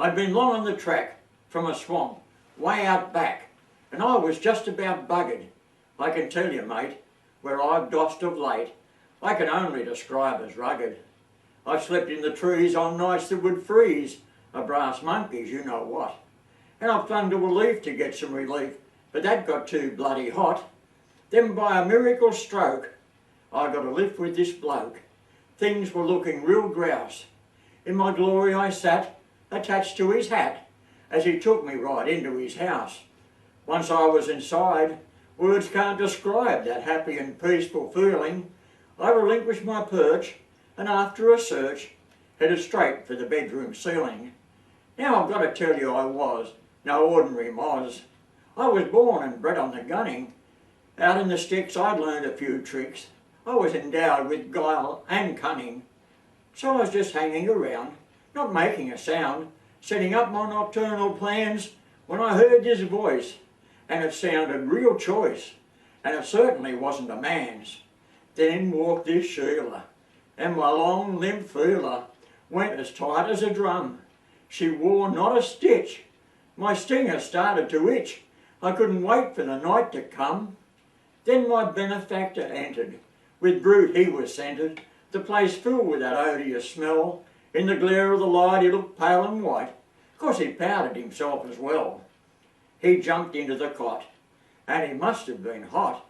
I'd been long on the track from a swamp, way out back, and I was just about buggered. I can tell you, mate, where I've dossed of late, I can only describe as rugged. I slept in the trees on nights that would freeze, a brass monkeys, you know what. And I've clung to a leaf to get some relief, but that got too bloody hot. Then by a miracle stroke, I got a lift with this bloke. Things were looking real grouse. In my glory I sat, attached to his hat, as he took me right into his house. Once I was inside, words can't describe that happy and peaceful feeling. I relinquished my perch, and after a search, headed straight for the bedroom ceiling. Now I've got to tell you I was no ordinary moz. I was born and bred on the gunning. Out in the sticks I'd learned a few tricks. I was endowed with guile and cunning. So I was just hanging around, not making a sound, setting up my nocturnal plans, when I heard this voice, and it sounded real choice, and it certainly wasn't a man's. Then walked this Sheila, and my long limp feeler went as tight as a drum. She wore not a stitch. My stinger started to itch. I couldn't wait for the night to come. Then my benefactor entered. With brute he was scented, the place filled with that odious smell. In the glare of the light he looked pale and white, 'cause he'd powdered himself as well. He jumped into the cot, and he must have been hot,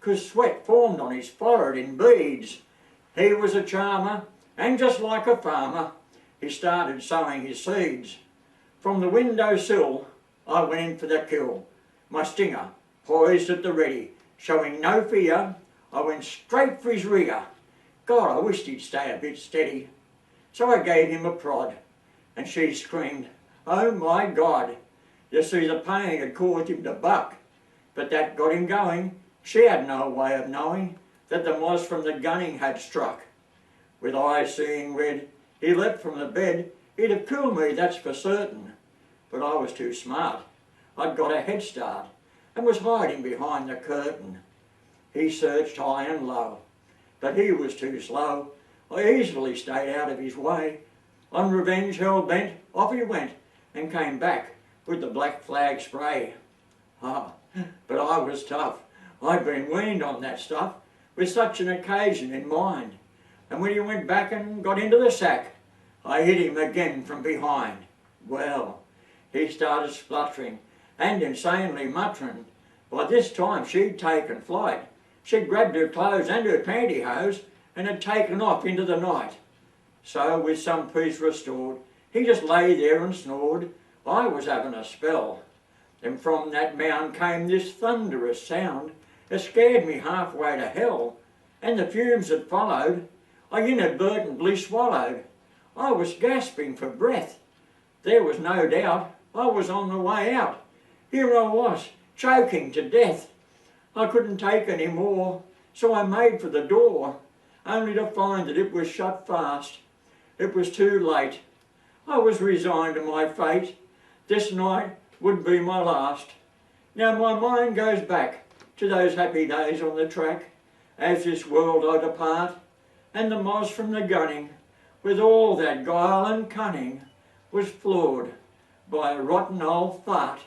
'cause sweat formed on his forehead in beads. He was a charmer, and just like a farmer, he started sowing his seeds. From the window sill I went in for the kill, my stinger poised at the ready. Showing no fear, I went straight for his rear. God, I wished he'd stay a bit steady. So I gave him a prod, and she screamed, "Oh my God!" You see, the pain had caused him to buck, but that got him going. She had no way of knowing that the moz from the gunning had struck. With eyes seeing red, he leapt from the bed. He'd have killed me, that's for certain. But I was too smart. I'd got a head start, and was hiding behind the curtain. He searched high and low, but he was too slow. I easily stayed out of his way. On revenge hell bent, off he went, and came back with the black flag spray. Ah, but I was tough. I'd been weaned on that stuff, with such an occasion in mind. And when he went back and got into the sack, I hit him again from behind. Well, he started spluttering and insanely muttering. By this time she'd taken flight. She'd grabbed her clothes and her pantyhose and had taken off into the night. So, with some peace restored, he just lay there and snored. I was having a spell. Then from that mound came this thunderous sound. It scared me halfway to hell, and the fumes that followed I inadvertently swallowed. I was gasping for breath. There was no doubt I was on the way out. Here I was, choking to death. I couldn't take any more, so I made for the door, only to find that it was shut fast. It was too late. I was resigned to my fate. This night would be my last. Now my mind goes back to those happy days on the track, as this world I depart, and the moz from the gunning, with all that guile and cunning, was floored by a rotten old fart.